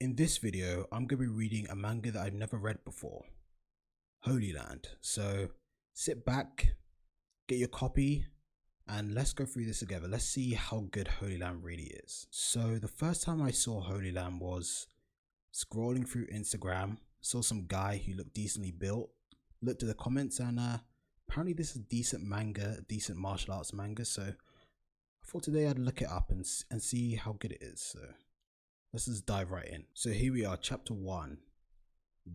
In this video, I'm going to be reading a manga that I've never read before, Holyland. So sit back, get your copy, and let's go through this together. Let's see how good Holyland really is. So the first time I saw Holyland was scrolling through Instagram, saw some guy who looked decently built, looked at the comments, and apparently this is a decent manga, a decent martial arts manga. So I thought today I'd look it up and see how good it is. So let's just dive right in. So here we are, chapter 1,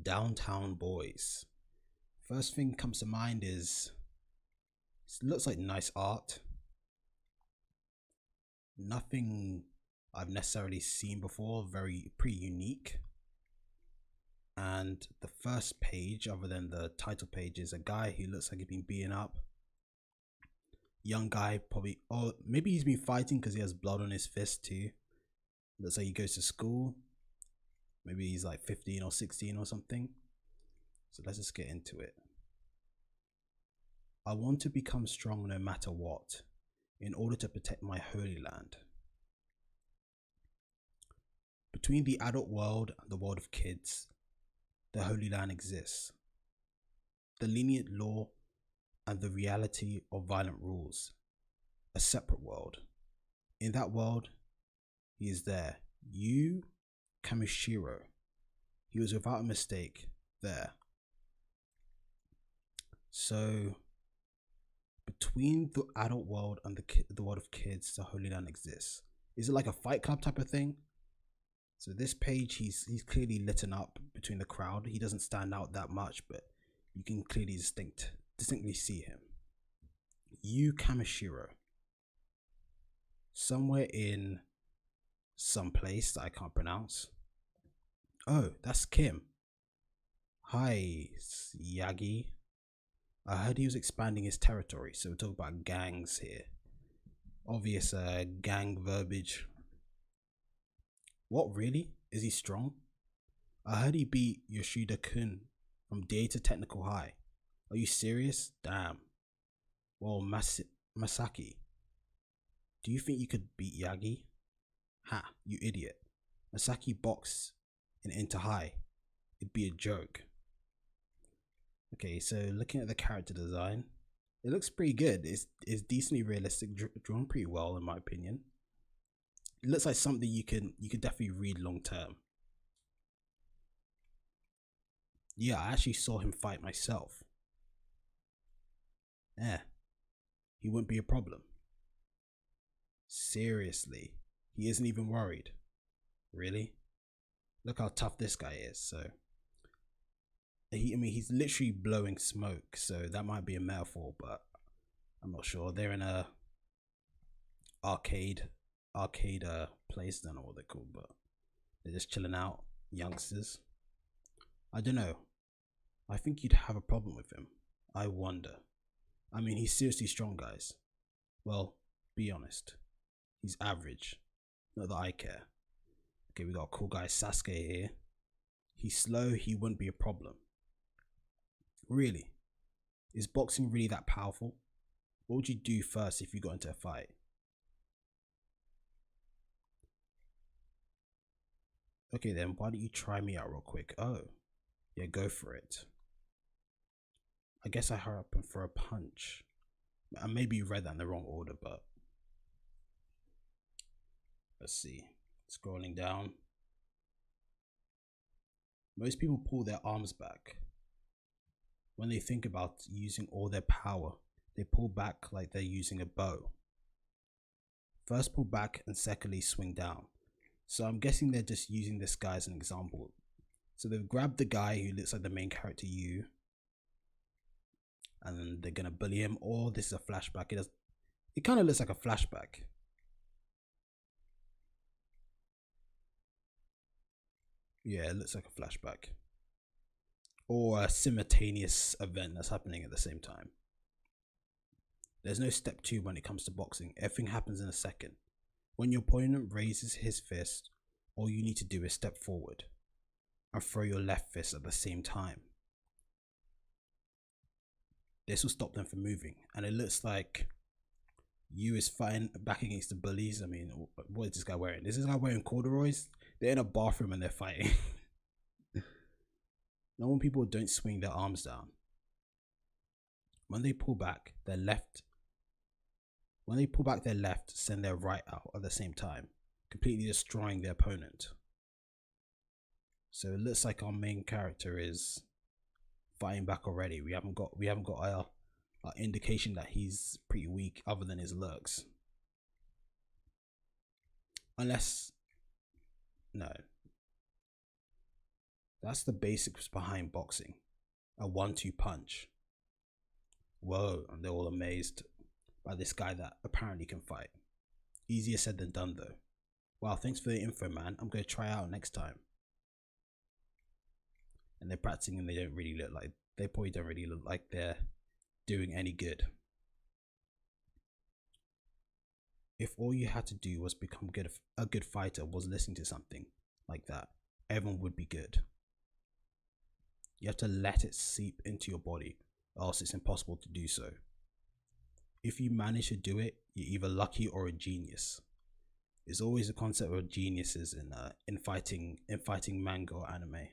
Downtown Boys. First thing comes to mind is it looks like nice art. Nothing I've necessarily seen before, pretty unique. And the first page, other than the title page, is a guy who looks like he's been beaten up. Young guy, probably, or maybe he's been fighting because he has blood on his fist too. Looks like he goes to school. Maybe he's like 15 or 16 or something. So let's just get into it. I want to become strong no matter what, in order to protect my holy land. Between the adult world and the world of kids, the Holy Land exists. The lenient law and the reality of violent rules. A separate world. In that world, he is there. Yu Kamishiro. He was without a mistake there. So between the adult world and the world of kids, the Holy Land exists. Is it like a Fight Club type of thing? So this page, he's clearly lit up between the crowd. He doesn't stand out that much, but you can clearly distinctly see him. Yu Kamishiro. Somewhere in some place that I can't pronounce. Oh, that's Kim. Hi, Yagi. I heard he was expanding his territory, so we're talking about gangs here. Obvious gang verbiage. What, really? Is he strong? I heard he beat Yoshida-kun from day to technical high. Are you serious? Damn. Well, Masaki, do you think you could beat Yagi? Ha, you idiot. Masaki boxed in Inter High. It'd be a joke. Okay, so looking at the character design, it looks pretty good. It's decently realistic, drawn pretty well in my opinion. It looks like something you can definitely read long term. Yeah, I actually saw him fight myself. He wouldn't be a problem. Seriously, he isn't even worried. Really? Look how tough this guy is. So he's literally blowing smoke, so that might be a metaphor, but I'm not sure. They're in a arcade place, don't know what they're called, but they're just chilling out, youngsters. I don't know. I think you'd have a problem with him. I wonder. I mean, he's seriously strong, guys. Well, be honest. He's average. Not that I care. Okay, we got a cool guy, Sasuke here. He's slow, he wouldn't be a problem. Really? Is boxing really that powerful? What would you do first if you got into a fight? Okay then, why don't you try me out real quick? Oh, yeah, go for it. I guess I hurry up and throw a punch. I maybe read that in the wrong order, but let's see. Scrolling down. Most people pull their arms back. When they think about using all their power, they pull back like they're using a bow. First pull back and secondly swing down. So I'm guessing they're just using this guy as an example. So they've grabbed the guy who looks like the main character, Yu, and then they're gonna bully him, or this is a flashback. It kind of looks like a flashback. Yeah, it looks like a flashback. Or a simultaneous event that's happening at the same time. There's no step 2 when it comes to boxing. Everything happens in a second. When your opponent raises his fist, all you need to do is step forward and throw your left fist at the same time. This will stop them from moving, and it looks like Yu is fighting back against the bullies. I mean, what is this guy wearing? Is this guy wearing corduroys? They're in a bathroom and they're fighting. Normal people don't swing their arms down. When they pull back their left, send their right out at the same time, completely destroying their opponent. So it looks like our main character is fighting back already. We haven't got our indication that he's pretty weak other than his looks. Unless, no. That's the basics behind boxing. A 1-2 punch. Whoa, and they're all amazed by this guy that apparently can fight. Easier said than done though. Wow, thanks for the info, man. I'm going to try out next time. And they're practicing and they probably don't really look like they're doing any good. If all you had to do was become a good fighter, was listening to something like that, everyone would be good. You have to let it seep into your body, or else it's impossible to do so. If you manage to do it, you're either lucky or a genius. There's always a concept of geniuses in fighting manga or anime.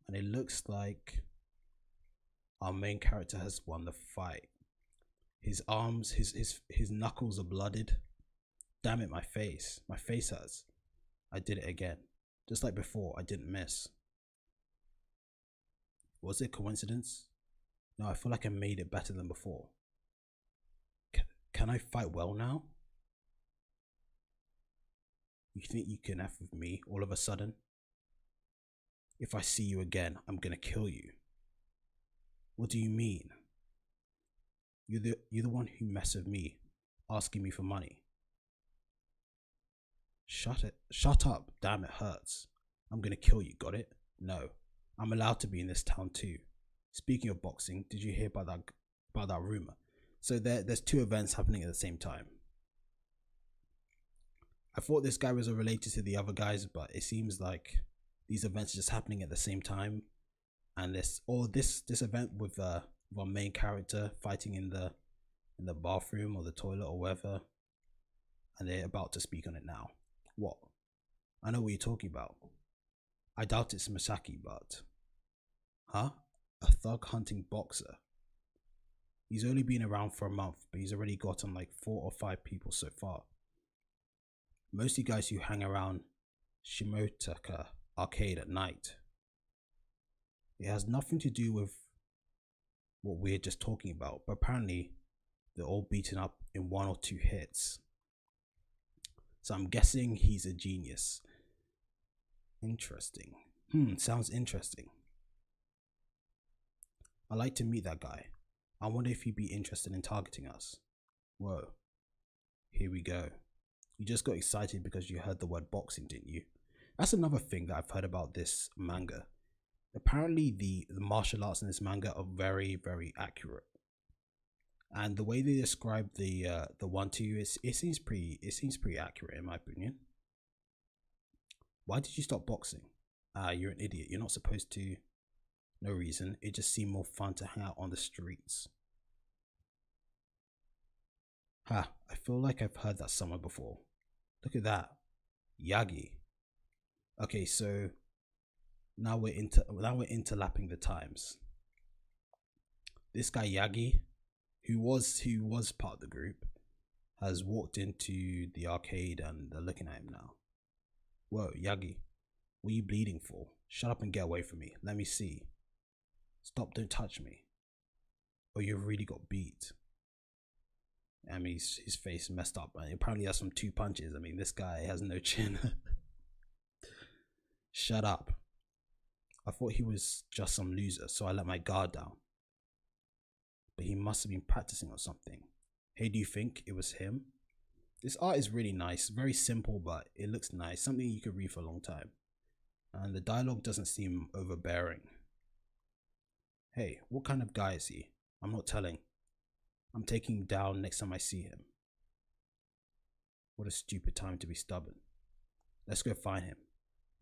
And it looks like our main character has won the fight. His arms, his knuckles are blooded. Damn it, my face hurts. I did it again. Just like before, I didn't miss. Was it coincidence? No, I feel like I made it better than before. Can I fight well now? You think you can F with me all of a sudden? If I see you again, I'm gonna kill you. What do you mean? You're the one who messed with me, asking me for money. Shut up, damn it hurts. I'm gonna kill you, got it? No, I'm allowed to be in this town too. Speaking of boxing, did you hear about that rumor? So there's two events happening at the same time. I thought this guy was related to the other guys, but it seems like these events are just happening at the same time. And this event with our main character fighting in the bathroom or the toilet or wherever, and they're about to speak on it now. What? I know what you're talking about. I doubt it's Misaki, but huh? A thug hunting boxer. He's only been around for a month, but he's already gotten like 4 or 5 people so far. Mostly guys who hang around Shimotaka arcade at night. It has nothing to do with what we're just talking about, but apparently they're all beaten up in 1 or 2 hits. So I'm guessing he's a genius. Interesting. Sounds interesting. I'd like to meet that guy. I wonder if he'd be interested in targeting us. Whoa. Here we go. You just got excited because you heard the word boxing, didn't you? That's another thing that I've heard about this manga. Apparently the martial arts in this manga are very, very accurate. And the way they describe the 1-2, it seems pretty accurate in my opinion. Why did you stop boxing? You're an idiot. You're not supposed to. No reason. It just seemed more fun to hang out on the streets. I feel like I've heard that somewhere before. Look at that. Yagi. Okay, so now we're interlapping the times. This guy Yagi, who was part of the group, has walked into the arcade and they're looking at him now. Whoa, Yagi, what are you bleeding for? Shut up and get away from me. Let me see. Stop, don't touch me. Oh, you've really got beat. I mean, his face messed up. Apparently he has some 2 punches. I mean, this guy has no chin. Shut up. I thought he was just some loser, so I let my guard down. But he must have been practicing or something. Hey, do you think it was him? This art is really nice. Very simple, but it looks nice. Something you could read for a long time. And the dialogue doesn't seem overbearing. Hey, what kind of guy is he? I'm not telling. I'm taking him down next time I see him. What a stupid time to be stubborn. Let's go find him.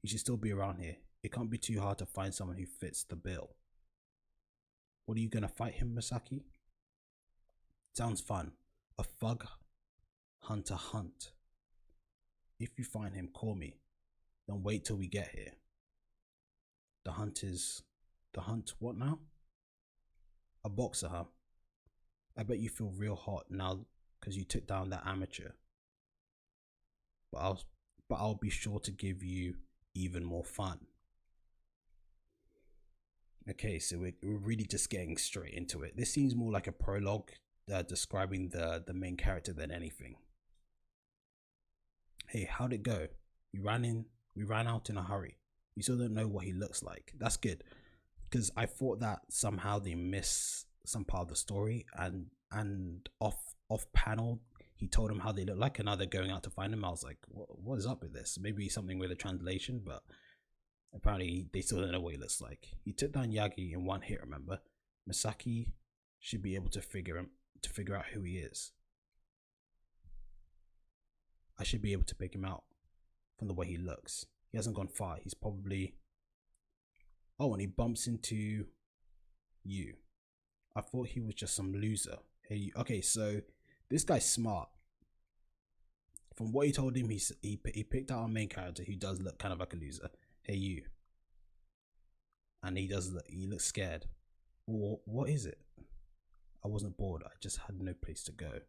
He should still be around here. It can't be too hard to find someone who fits the bill. What, are you gonna fight him, Misaki? Sounds fun. A thug hunter hunt. If you find him, call me. Then wait till we get here. The hunt is... The hunt what now? A boxer, huh? I bet you feel real hot now because you took down that amateur. But I'll be sure to give you even more fun. Okay, so we're really just getting straight into it. This seems more like a prologue describing the main character than anything. Hey, how'd it go? We ran out in a hurry. You still don't know what he looks like. That's good, because I thought that somehow they miss some part of the story, and off panel he told him how they look like, and now they're going out to find him. I was like, what is up with this? Maybe something with the translation, but apparently they still don't know what he looks like. He took down Yagi in one hit, remember? Misaki should be able to figure out who he is. I should be able to pick him out from the way he looks. He hasn't gone far. He's probably... Oh, and he bumps into you. I thought he was just some loser. Hey, okay, so this guy's smart. From what he told him, he picked out our main character who does look kind of like a loser. Hey, you. And he looks scared. Or what is it? I wasn't bored. I just had no place to go.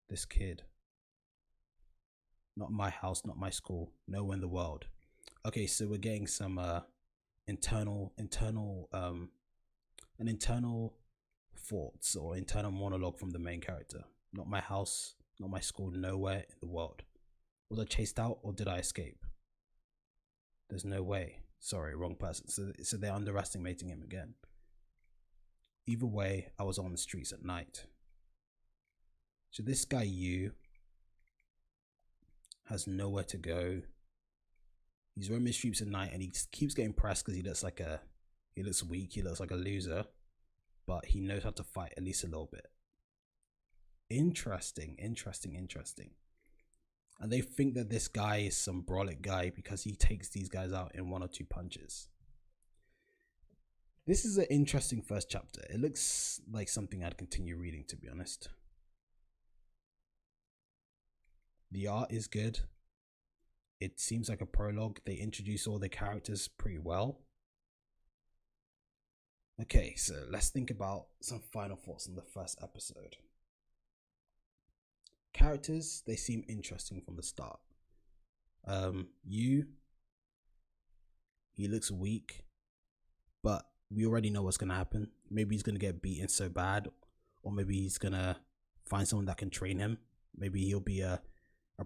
This kid. Not my house, not my school, nowhere in the world. Okay, so we're getting some internal thoughts or internal monologue from the main character. Not my house, not my school, nowhere in the world. Was I chased out or did I escape? There's no way. Sorry, wrong person. So they're underestimating him again. Either way, I was on the streets at night. So this guy, you, has nowhere to go. He's roaming streets at night and he just keeps getting pressed because he looks weak, he looks like a loser, but he knows how to fight at least a little bit. Interesting. And they think that this guy is some brolic guy because he takes these guys out in 1 or 2 punches. This is an interesting first chapter. It looks like something I'd continue reading, to be honest. The art is good. It seems like a prologue. They introduce all the characters pretty well. Okay, so let's think about some final thoughts on the first episode. Characters, they seem interesting from the start. He looks weak, but we already know what's gonna happen. Maybe he's gonna get beaten so bad, or maybe he's gonna find someone that can train him. Maybe he'll be a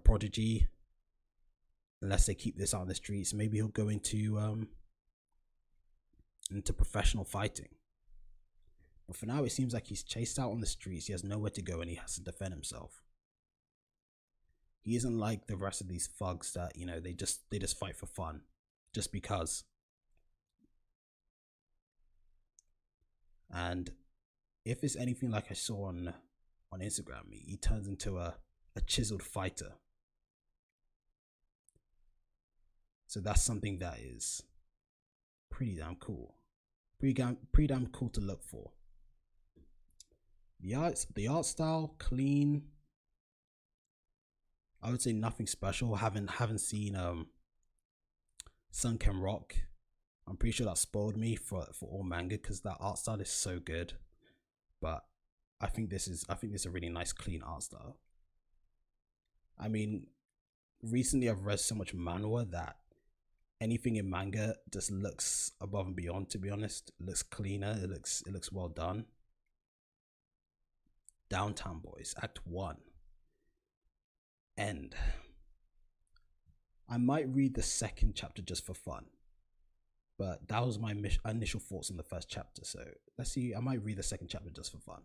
prodigy, unless they keep this out on the streets. Maybe he'll go into professional fighting. But for now, it seems like he's chased out on the streets. He has nowhere to go and he has to defend himself. He isn't like the rest of these thugs that, you know, they just fight for fun, just because. And if it's anything like I saw on Instagram, he turns into a chiseled fighter. So that's something that is pretty damn cool. Pretty damn cool to look for. The art style, clean. I would say nothing special. Haven't seen Sunken Rock. I'm pretty sure that spoiled me for all manga because that art style is so good. But I think this is a really nice clean art style. I mean, recently I've read so much manhwa that anything in manga just looks above and beyond, to be honest. It looks cleaner, it looks well done. Downtown Boys, Act 1. End. I might read the second chapter just for fun, but that was my initial thoughts on the first chapter, so let's see. I might read the second chapter just for fun.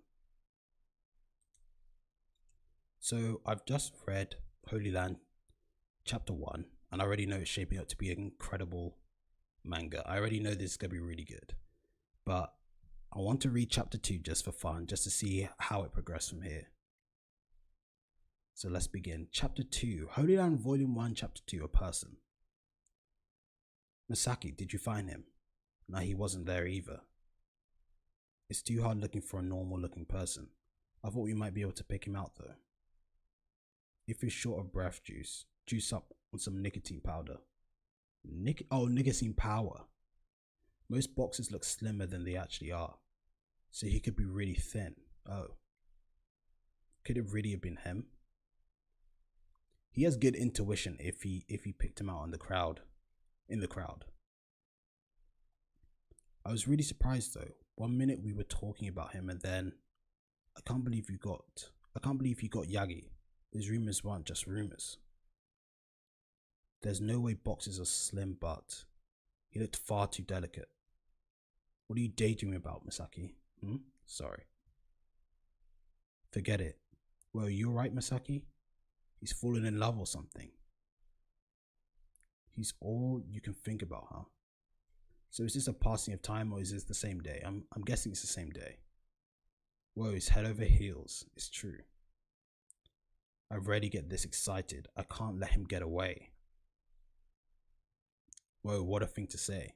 So I've just read Holyland chapter 1, and I already know it's shaping up to be an incredible manga. I already know this is going to be really good, but I want to read chapter 2 just for fun, just to see how it progressed from here. So let's begin. Chapter 2, Holyland Volume 1, Chapter 2, A Person. Misaki, did you find him? No, he wasn't there either. It's too hard looking for a normal looking person. I thought we might be able to pick him out though. If you're short of breath juice, juice up on some nicotine powder. Nicotine power. Most boxers look slimmer than they actually are, so he could be really thin. Oh, could it really have been him? He has good intuition if he picked him out in the crowd. I was really surprised though. 1 minute we were talking about him, and then I can't believe you got Yagi. These rumors weren't just rumors. There's no way boxers are slim, but he looked far too delicate. What are you daydreaming about, Misaki? Sorry. Forget it. Well, you alright, Misaki? He's fallen in love or something. He's all you can think about, huh? So is this a passing of time, or is this the same day? I'm guessing it's the same day. Whoa, he's head over heels. It's true. I rarely get this excited. I can't let him get away. Whoa, what a thing to say.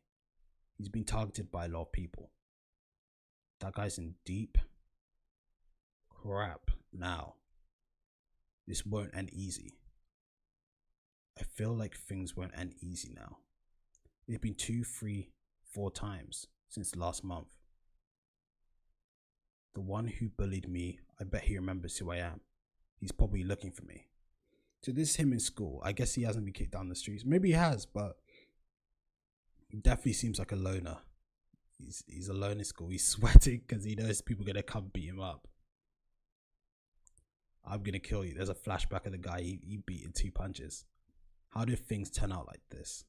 He's been targeted by a lot of people. That guy's in deep crap now. This won't end easy. I feel like things won't end easy now. It's been 2, 3, 4 times since last month. The one who bullied me, I bet he remembers who I am. He's probably looking for me. So this is him in school. I guess he hasn't been kicked down the streets. Maybe he has, but he definitely seems like a loner. He's alone in school. He's sweating because he knows people are going to come beat him up. I'm going to kill you. There's a flashback of the guy he beat in 2 punches. How did things turn out like this?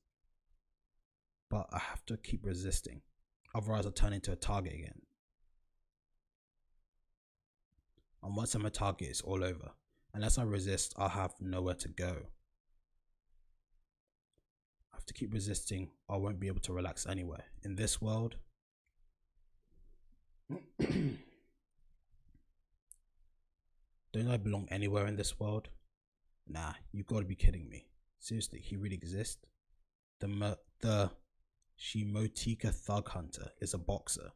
But I have to keep resisting. Otherwise I'll turn into a target again. And once I'm a target, it's all over. Unless I resist, I'll have nowhere to go. I have to keep resisting, or I won't be able to relax anywhere. In this world, don't I belong anywhere in this world? Nah, you've got to be kidding me. Seriously, he really exists? The Shimotika Thug Hunter is a boxer.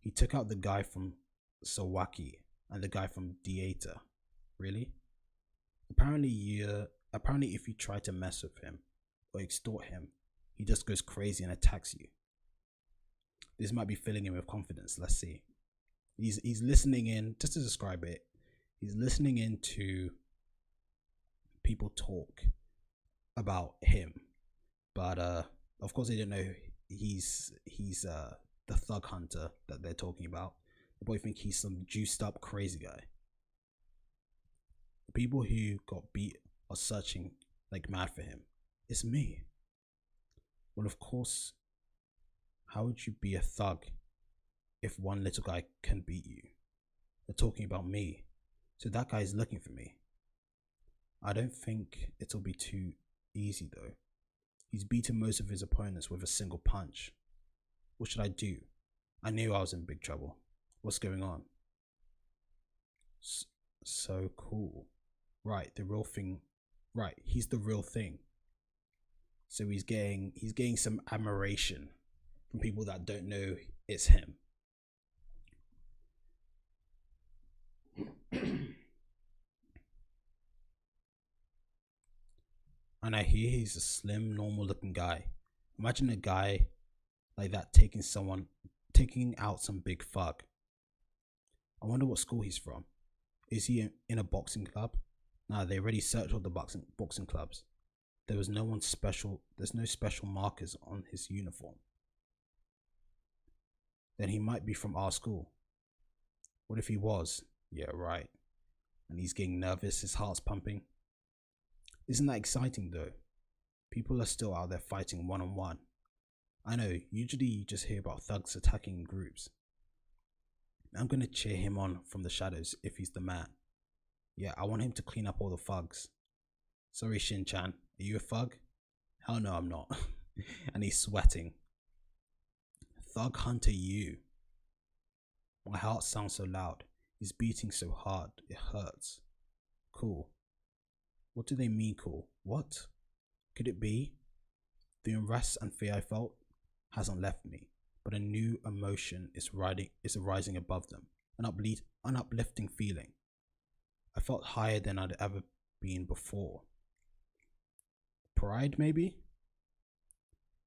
He took out the guy from Sawaki and the guy from Dieta. Really? Apparently if you try to mess with him or extort him, he just goes crazy and attacks you. This might be filling him with confidence. Let's see. He's listening in, just to describe it, he's listening in to people talk about him, but of course they don't know he's the thug hunter that they're talking about. They probably think he's some juiced up crazy guy. The people who got beat are searching like mad for him. It's me. Well, of course, how would you be a thug if one little guy can beat you? They're talking about me, so that guy is looking for me. I don't think it'll be too easy though. He's beaten most of his opponents with a single punch. What should I do? I knew I was in big trouble. What's going on? So cool. Right, the real thing. Right, he's the real thing. So he's getting some admiration from people that don't know it's him. And I hear he's a slim, normal looking guy. Imagine a guy like that taking out some big thug. I wonder what school he's from. Is he in a boxing club? Nah, they already searched all the boxing clubs. There's no special markers on his uniform. Then he might be from our school. What if he was? Yeah, right. And he's getting nervous, his heart's pumping. Isn't that exciting though? People are still out there fighting one-on-one. I know, usually you just hear about thugs attacking in groups. I'm gonna cheer him on from the shadows if he's the man. Yeah, I want him to clean up all the thugs. Sorry, Shin-chan, are you a thug? Hell no, I'm not. And he's sweating. Thug Hunter you. My heart sounds so loud. He's beating so hard, it hurts. Cool. What do they mean cool? What? Could it be? The unrest and fear I felt hasn't left me, but a new emotion is rising above them. an uplifting feeling. I felt higher than I'd ever been before. Pride, maybe?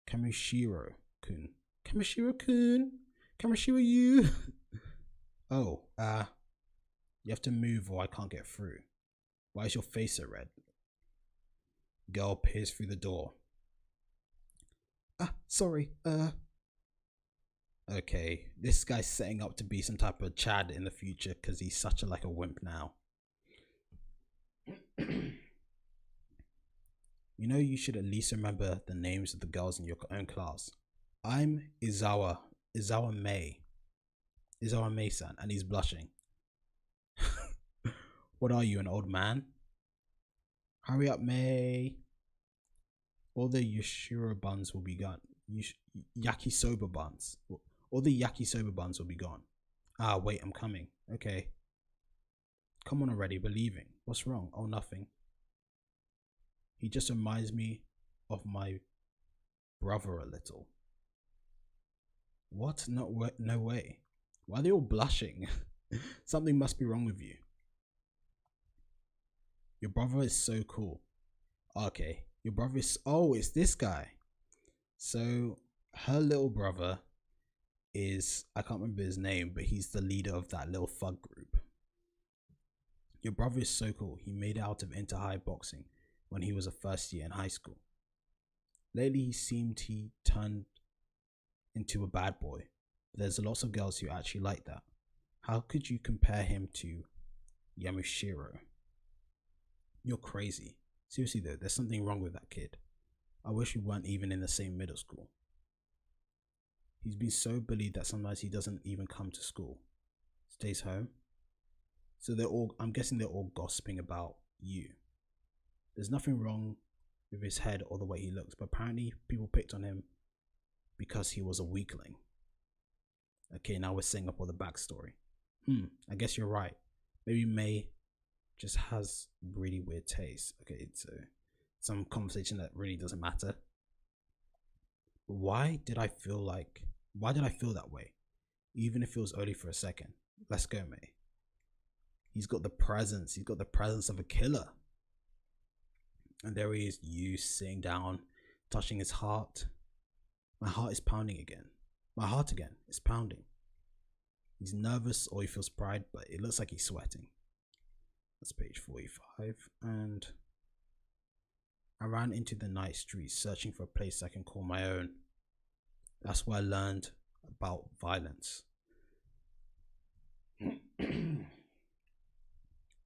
Kamishiro-kun. Kamishiro-kun? Kamishiro, you? Oh, you have to move or I can't get through. Why is your face so red? Girl peers through the door. Sorry, Okay, this guy's setting up to be some type of Chad in the future because he's such a wimp now. You know, you should at least remember the names of the girls in your own class. I'm Izawa May-san, and he's blushing. What are you, an old man? Hurry up, May. All the Yashiro buns will be gone. Yakisoba buns. All the yakisoba buns will be gone. Ah, wait, I'm coming. Okay. Come on already, we're leaving. What's wrong? Oh, nothing. He just reminds me of my brother a little. What? No way. Why are they all blushing? Something must be wrong with you. Your brother is so cool. Okay. Your brother is... Oh, it's this guy. So, her little brother is... I can't remember his name, but he's the leader of that little thug group. Your brother is so cool. He made it out of inter-high boxing when he was a first year in high school. Lately, he turned into a bad boy. But there's lots of girls who actually like that. How could you compare him to Yamushiro? You're crazy. Seriously though, there's something wrong with that kid. I wish we weren't even in the same middle school. He's been so bullied that sometimes he doesn't even come to school. Stays home. So I'm guessing they're all gossiping about you. There's nothing wrong with his head or the way he looks, but apparently people picked on him because he was a weakling. Okay, now we're setting up all the backstory. I guess you're right. Maybe May just has really weird taste. Okay, it's some conversation that really doesn't matter. But why did I feel that way? Even if it was only for a second. Let's go, May. He's got the presence of a killer. And there he is, you sitting down, touching his heart. My heart is pounding again. My heart again is pounding. He's nervous or he feels pride, but it looks like he's sweating. That's page 45. And I ran into the night streets searching for a place I can call my own. That's where I learned about violence.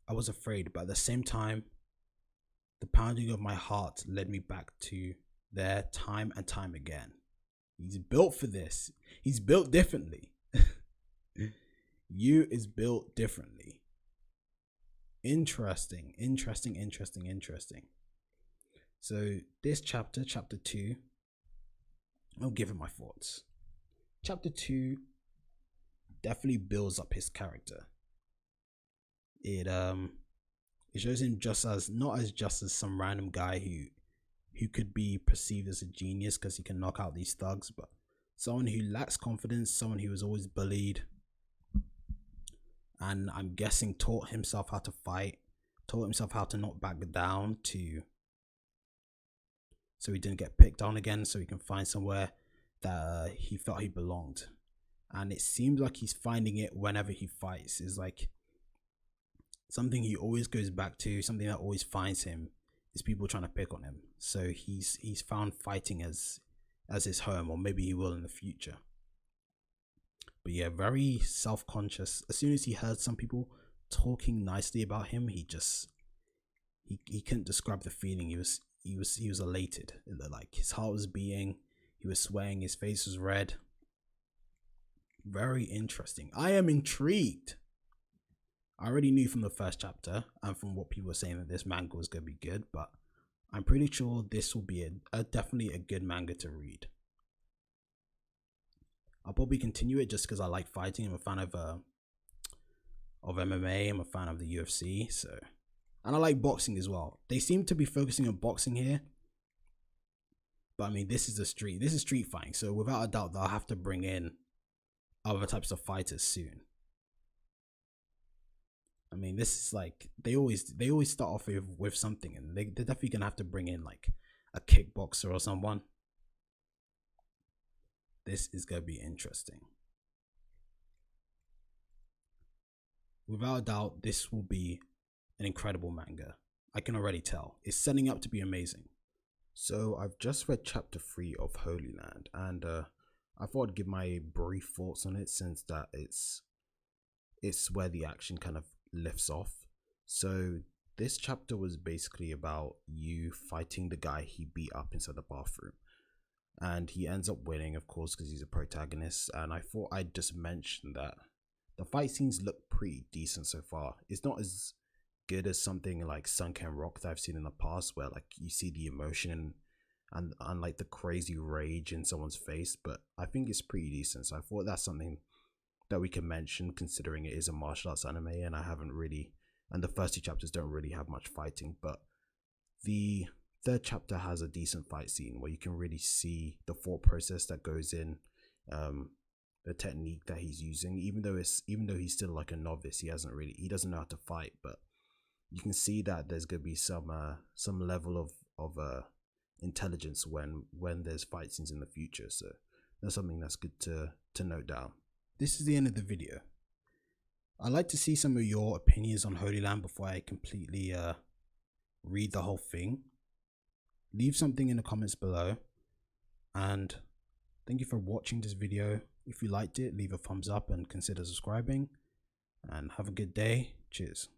I was afraid, but at the same time, the pounding of my heart led me back to there time and time again. He's built for this. He's built differently. You is built differently. Interesting. So this chapter 2, I'll give it my thoughts. Chapter 2 definitely builds up his character. It shows him not as some random guy who could be perceived as a genius because he can knock out these thugs, but someone who lacks confidence, someone who was always bullied, and I'm guessing taught himself how to fight, taught himself how to not back down so he didn't get picked on again, so he can find somewhere that he felt he belonged. And it seems like he's finding it whenever he fights. Is like something he always goes back to, something that always finds him is people trying to pick on him. So he's found fighting as his home, or maybe he will in the future. But yeah, very self-conscious. As soon as he heard some people talking nicely about him, he couldn't describe the feeling. He was elated. Like his heart was beating, he was sweating, his face was red. Very interesting. I am intrigued. I already knew from the first chapter and from what people were saying that this manga was going to be good, but I'm pretty sure this will be definitely a good manga to read. I'll probably continue it just because I like fighting. I'm a fan of MMA. I'm a fan of the UFC. And I like boxing as well. They seem to be focusing on boxing here, but I mean, this is street fighting. So without a doubt, they'll have to bring in other types of fighters soon. I mean, this is like they always start off with something, and they're definitely gonna have to bring in like a kickboxer or someone. This is gonna be interesting. Without a doubt, this will be an incredible manga. I can already tell. It's setting up to be amazing. So I've just read chapter 3 of Holyland, and I thought I'd give my brief thoughts on it, since that it's where the action kind of lifts off. So this chapter was basically about you fighting the guy he beat up inside the bathroom, and he ends up winning, of course, because he's a protagonist. And I thought I'd just mention that the fight scenes look pretty decent so far. It's not as good as something like Sunken Rock that I've seen in the past, where like you see the emotion and like the crazy rage in someone's face, but I think it's pretty decent. So I thought that's something that we can mention, considering it is a martial arts anime, and the first 2 chapters don't really have much fighting, but the 3rd chapter has a decent fight scene where you can really see the thought process that goes in, the technique that he's using. Even though he's still like a novice, he doesn't know how to fight, but you can see that there's gonna be some level of intelligence when there's fight scenes in the future. So that's something that's good to note down. This is the end of the video. I'd like to see some of your opinions on Holyland before I completely read the whole thing. Leave something in the comments below, and thank you for watching this video. If you liked it, leave a thumbs up and consider subscribing, and have a good day. Cheers.